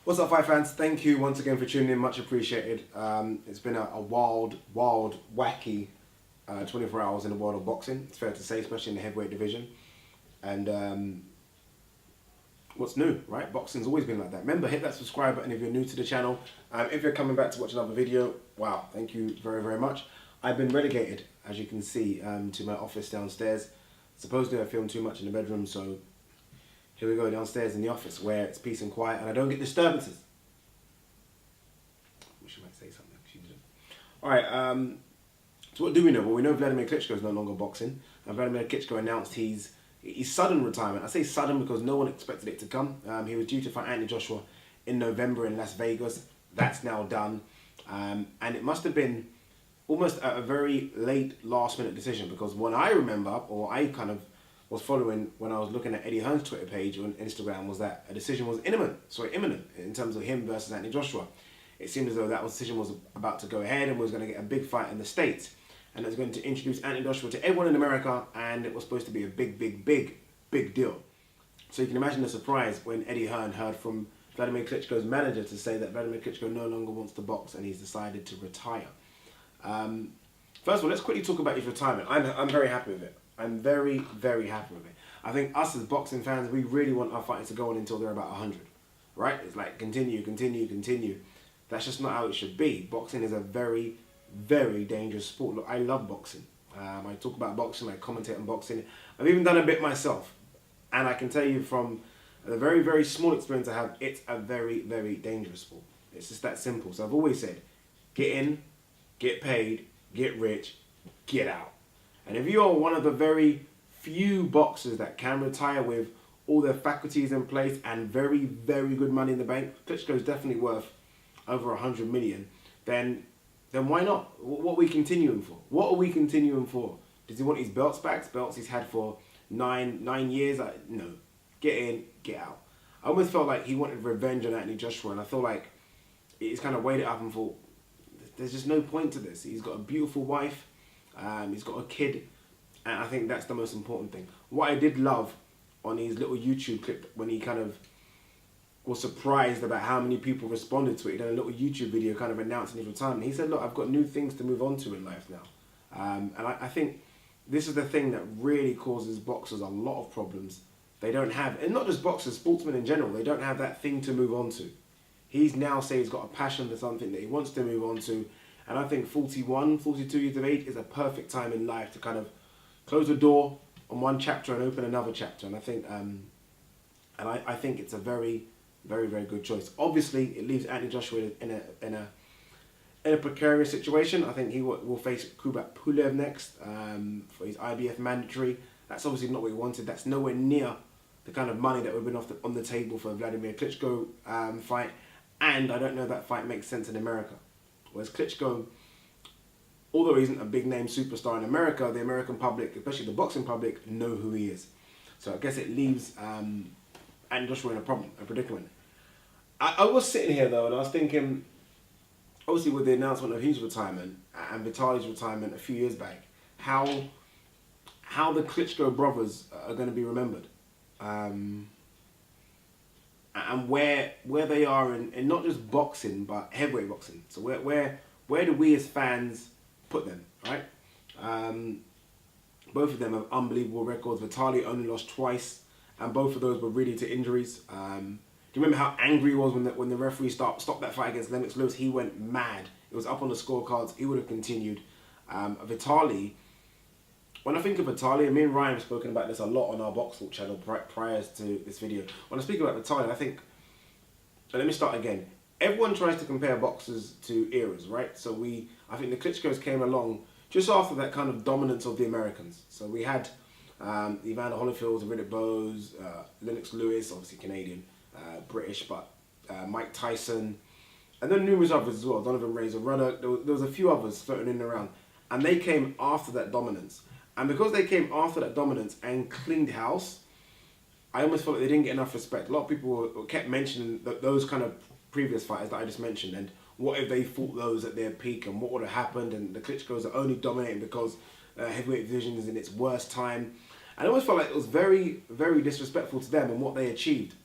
What's up, fight fans? Thank you once again for tuning in. Much appreciated. It's been a wild, wacky 24 hours in the world of boxing. It's fair to say, especially in the heavyweight division. And what's new, right? Boxing's always been like that. Remember, hit that subscribe button if you're new to the channel. If you're coming back to watch another video, wow, thank you very, very much. I've been relegated, as you can see, to my office downstairs. Supposedly I filmed too much in the bedroom, so here we go downstairs in the office where it's peace and quiet and I don't get disturbances. I wish I might say something. She didn't. Alright, so what do we know? Well, we know Wladimir Klitschko is no longer boxing. And Wladimir Klitschko announced his sudden retirement. I say sudden because no one expected it to come. He was due to fight Anthony Joshua in November in Las Vegas. That's now done. And it must have been almost a very late last minute decision, because when I remember, or I kind of was following when I was looking at Eddie Hearn's Twitter page on Instagram, was that a decision was imminent in terms of him versus Anthony Joshua. It seemed as though that decision was about to go ahead and was going to get a big fight in the States. And it was going to introduce Anthony Joshua to everyone in America, and it was supposed to be a big deal. So you can imagine the surprise when Eddie Hearn heard from Wladimir Klitschko's manager to say that Wladimir Klitschko no longer wants to box and he's decided to retire. First of all, let's quickly talk about his retirement. I'm very happy with it. I'm very, very happy with it. I think us as boxing fans, we really want our fighters to go on until they're about 100, right? It's like continue. That's just not how it should be. Boxing is a very, very dangerous sport. Look, I love boxing. I talk about boxing, I commentate on boxing. I've even done a bit myself. And I can tell you from the very, very small experience I have, it's a very, very dangerous sport. It's just that simple. So I've always said, get in, get paid, get rich, get out. And if you are one of the very few boxers that can retire with all their faculties in place and very, very good money in the bank, Klitschko is definitely worth over 100 million, then why not? What are we continuing for? What are we continuing for? Does he want his belts back? Belts he's had for nine years? No. Get in, get out. I almost felt like he wanted revenge on Anthony Joshua, and I feel like he's kind of weighed it up and thought, there's just no point to this. He's got a beautiful wife, he's got a kid, and I think that's the most important thing. What I did love on his little YouTube clip, when he kind of was surprised about how many people responded to it, he did a little YouTube video kind of announcing his retirement. He said, look, I've got new things to move on to in life now. And I think this is the thing that really causes boxers a lot of problems. They don't have, and not just boxers, sportsmen in general, they don't have that thing to move on to. He's now saying he's got a passion for something that he wants to move on to. And I think 41, 42 years of age is a perfect time in life to kind of close the door on one chapter and open another chapter. And I think, I think it's a very, very, very good choice. Obviously, it leaves Anthony Joshua in a precarious situation. I think he will face Kubrat Pulev next for his IBF mandatory. That's obviously not what he wanted. That's nowhere near the kind of money that would have been on the table for a Wladimir Klitschko fight. And I don't know if that fight makes sense in America. Whereas Klitschko, although he isn't a big name superstar in America, the American public, especially the boxing public, know who he is. So I guess it leaves Anthony Joshua in a predicament. I was sitting here though, and I was thinking, obviously with the announcement of his retirement and Vitali's retirement a few years back, how the Klitschko brothers are going to be remembered. And where they are in not just boxing but heavyweight boxing. So where do we as fans put them, right? Both of them have unbelievable records. Vitali only lost twice, and both of those were really to injuries. Do you remember how angry he was when the referee stopped that fight against Lennox Lewis? He went mad. It was up on the scorecards. He would have continued. Vitali, when I think of Vitali, and me and Ryan have spoken about this a lot on our Box Talk channel prior to this video. When I speak about Vitali, I think, so let me start again. Everyone tries to compare boxers to eras, right? So I think the Klitschkos came along just after that kind of dominance of the Americans. So we had the Evander Holyfields, Riddick Bowe's, Lennox Lewis, obviously Canadian, British, but Mike Tyson, and then numerous others as well. Donovan Razor Ruddock. There was a few others floating in and around, and they came after that dominance. And because they came after that dominance and cleaned house, I almost felt like they didn't get enough respect. A lot of people kept mentioning those kind of previous fighters that I just mentioned, and what if they fought those at their peak, and what would have happened, and the Klitschkos are only dominating because heavyweight division is in its worst time. And I always felt like it was very, very disrespectful to them and what they achieved.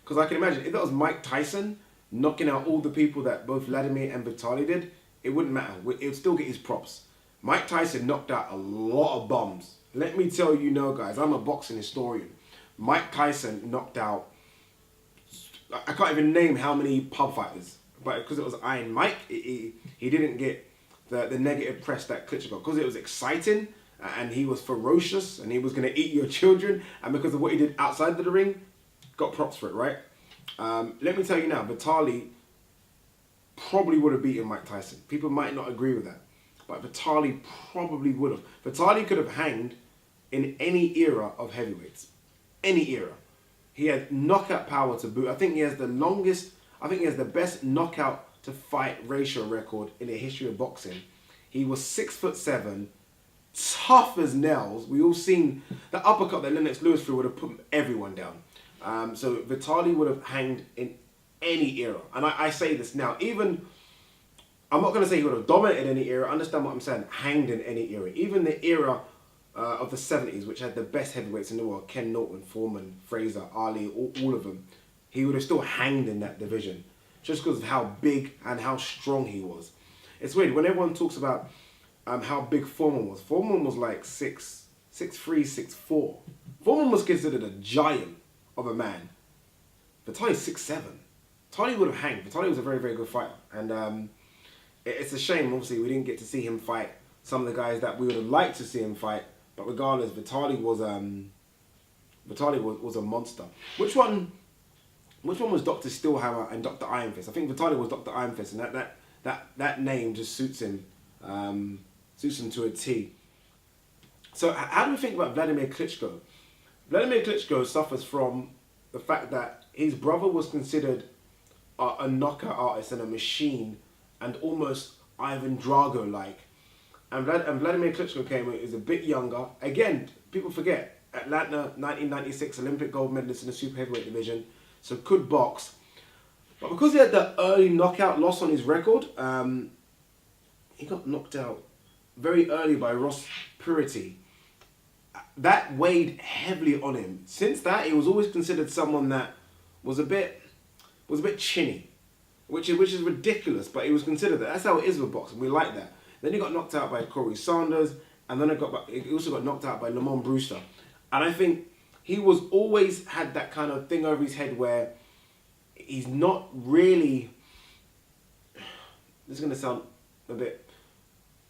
Because I can imagine, if that was Mike Tyson knocking out all the people that both Wladimir and Vitali did, it wouldn't matter. It would still get his props. Mike Tyson knocked out a lot of bums. Let me tell you now, guys, I'm a boxing historian. Mike Tyson knocked out, I can't even name how many pub fighters. But because it was Iron Mike, he didn't get the negative press that Klitschko got. Because it was exciting, and he was ferocious, and he was going to eat your children. And because of what he did outside of the ring, got props for it, right? Let me tell you now, Vitali probably would have beaten Mike Tyson. People might not agree with that, but Vitali probably would have. Vitali could have hanged in any era of heavyweights. Any era. He had knockout power to boot. I think he has the the best knockout to fight ratio record in the history of boxing. He was 6'7", tough as nails. We all seen the uppercut that Lennox Lewis threw would have put everyone down. So Vitali would have hanged in any era. And I say this now, even, I'm not going to say he would have dominated any era, understand what I'm saying, hanged in any era. Even the era of the 70s, which had the best heavyweights in the world, Ken Norton, Foreman, Fraser, Ali, all of them, he would have still hanged in that division, just because of how big and how strong he was. It's weird, when everyone talks about how big Foreman was like 6'3", 6'4". Foreman was considered a giant of a man. Vitali's 6'7". Vitali would have hanged. Vitali was a very, very good fighter. And it's a shame, obviously, we didn't get to see him fight some of the guys that we would have liked to see him fight. But regardless, Vitali was a monster. Which one was Dr. Steelhammer and Dr. Iron Fist? I think Vitali was Dr. Iron Fist, and that name just suits him to a T. So how do we think about Wladimir Klitschko? Wladimir Klitschko suffers from the fact that his brother was considered a knockout artist and a machine, and almost Ivan Drago-like. And Wladimir Klitschko came in, is a bit younger. Again, people forget, Atlanta, 1996, Olympic gold medalist in the super heavyweight division, so could box. But because he had the early knockout loss on his record, he got knocked out very early by Ross Purity. That weighed heavily on him. Since that, he was always considered someone that was a bit chinny, which is ridiculous, but he was considered that. That's how it is with boxing. We like that. Then he got knocked out by Corey Sanders, and then he also got knocked out by Lamont Brewster. And I think he was always had that kind of thing over his head where he's not really, this is going to sound a bit,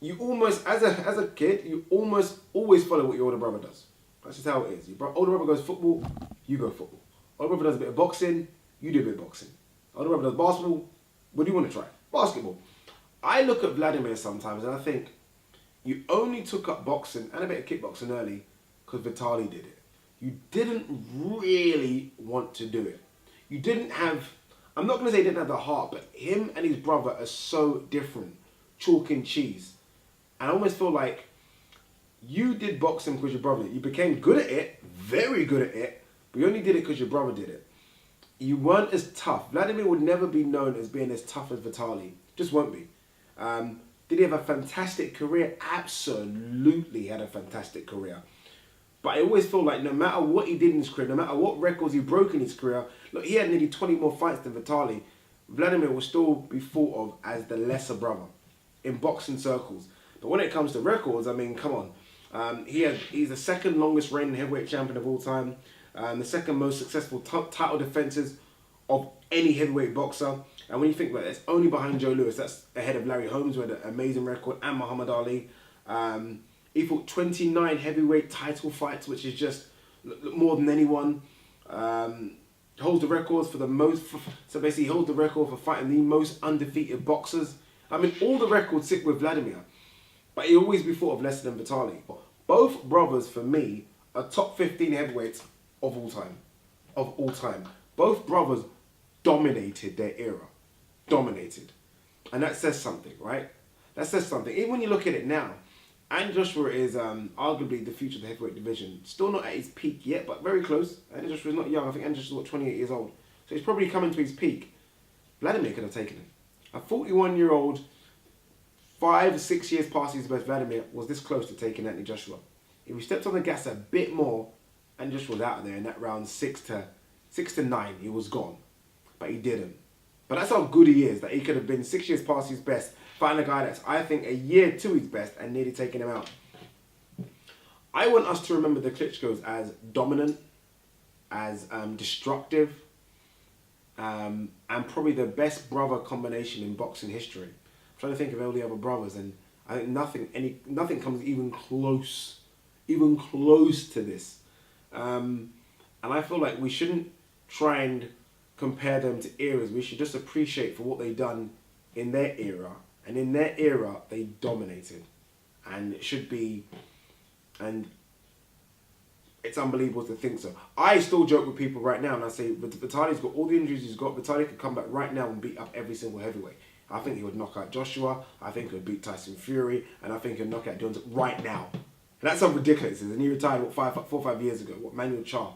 you almost, as a kid, you almost always follow what your older brother does. That's just how it is. Your older brother goes football, you go football. Older brother does a bit of boxing, you do a bit of boxing. Older brother does basketball, what do you want to try? Basketball. I look at Wladimir sometimes and I think you only took up boxing and a bit of kickboxing early because Vitali did it. You didn't really want to do it. You didn't have, I'm not going to say he didn't have the heart, but him and his brother are so different. Chalk and cheese. And I almost feel like you did boxing because your brother did it. You became good at it, very good at it, but you only did it because your brother did it. You weren't as tough. Wladimir would never be known as being as tough as Vitali. Just won't be. Did he have a fantastic career? Absolutely had a fantastic career. But I always feel like no matter what he did in his career, no matter what records he broke in his career, look, he had nearly 20 more fights than Vitali. Wladimir will still be thought of as the lesser brother in boxing circles. But when it comes to records, I mean, come on. He's the second longest reigning heavyweight champion of all time. The second most successful title defenses of any heavyweight boxer. And when you think about it, it's only behind Joe Louis. That's ahead of Larry Holmes, who had an amazing record, and Muhammad Ali. He fought 29 heavyweight title fights, which is just more than anyone. Holds the records for the most, so basically he holds the record for fighting the most undefeated boxers. I mean, all the records sit with Wladimir, but he'll always be thought of lesser than Vitali. Both brothers, for me, are top 15 heavyweights of all time. Of all time. Both brothers dominated their era. Dominated. And that says something, right? That says something. Even when you look at it now, Andy Joshua is arguably the future of the heavyweight division. Still not at his peak yet, but very close. Andy Joshua's not young. I think Andy Joshua's 28 years old. So he's probably coming to his peak. Wladimir could have taken him. A 41-year-old, 5-6 years past his best, Wladimir was this close to taking Anthony Joshua. If he stepped on the gas a bit more, Andy Joshua was out of there in that round 6 to 6 to 9, he was gone. But he didn't. But that's how good he is, that he could have been 6 years past his best, fighting a guy that's, I think, a year to his best and nearly taking him out. I want us to remember the Klitschkos as dominant, as destructive, and probably the best brother combination in boxing history. I'm trying to think of all the other brothers, and I think nothing comes even close to this. And I feel like we shouldn't try and compare them to eras. We should just appreciate for what they've done in their era, and in their era they dominated, and it should be, and it's unbelievable to think so. I still joke with people right now and I say, Vitali's got all the injuries he's got. Vitali could come back right now and beat up every single heavyweight. I think he would knock out Joshua. I think he would beat Tyson Fury. And I think he would knock out Jones right now. And that's how ridiculous it is. And he retired, 4 or 5 years ago. Manuel Charr.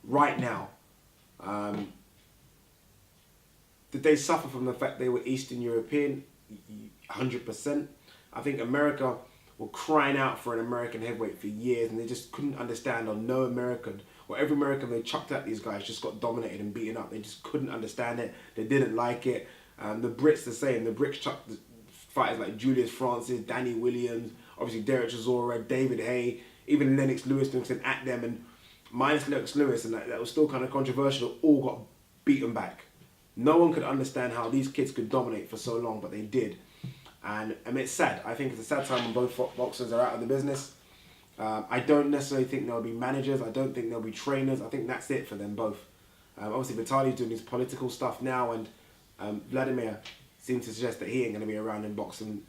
Right now. Did they suffer from the fact they were Eastern European? 100%. I think America were crying out for an American heavyweight for years, and they just couldn't understand, or no American, or every American they chucked at these guys just got dominated and beaten up. They just couldn't understand it. They didn't like it. The Brits the same. The Brits chucked fighters like Julius Francis, Danny Williams, obviously Derek Chisora, David Hay, even Lennox Lewis at them, and minus Lennox Lewis, and that was still kind of controversial, all got beaten back. No one could understand how these kids could dominate for so long, but they did. And I mean, it's sad. I think it's a sad time when both boxers are out of the business. I don't necessarily think there'll be managers. I don't think there'll be trainers. I think that's it for them both. Obviously, Vitali's doing his political stuff now, and Wladimir seems to suggest that he ain't going to be around in boxing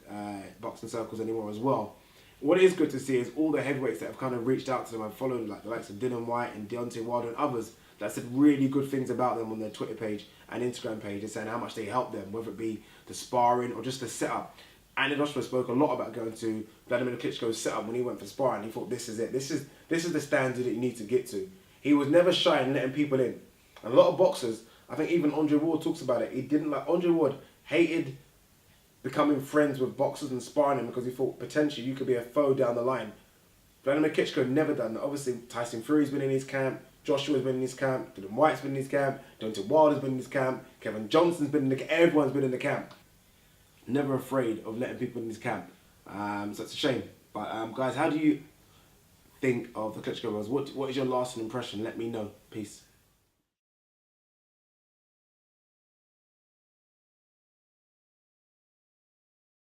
circles anymore as well. What is good to see is all the heavyweights that have kind of reached out to them and followed, like the likes of Dylan White and Deontay Wilder and others, that said really good things about them on their Twitter page and Instagram page, and saying how much they helped them, whether it be the sparring or just the setup. Andy Joshua spoke a lot about going to Wladimir Klitschko's setup when he went for sparring. He thought, this is it. This is the standard that you need to get to. He was never shy in letting people in. And a lot of boxers, I think even Andre Ward talks about it. He didn't like, Andre Ward hated becoming friends with boxers and sparring them because he thought potentially you could be a foe down the line. Wladimir Klitschko never done that. Obviously, Tyson Fury's been in his camp. Joshua's been in his camp. Dylan White's been in his camp. Deontay Wilder's been in his camp. Kevin Johnson's been in the camp. Everyone's been in the camp. Never afraid of letting people in his camp. So it's a shame. But guys, how do you think of the Klitschko brothers? What is your lasting impression? Let me know. Peace.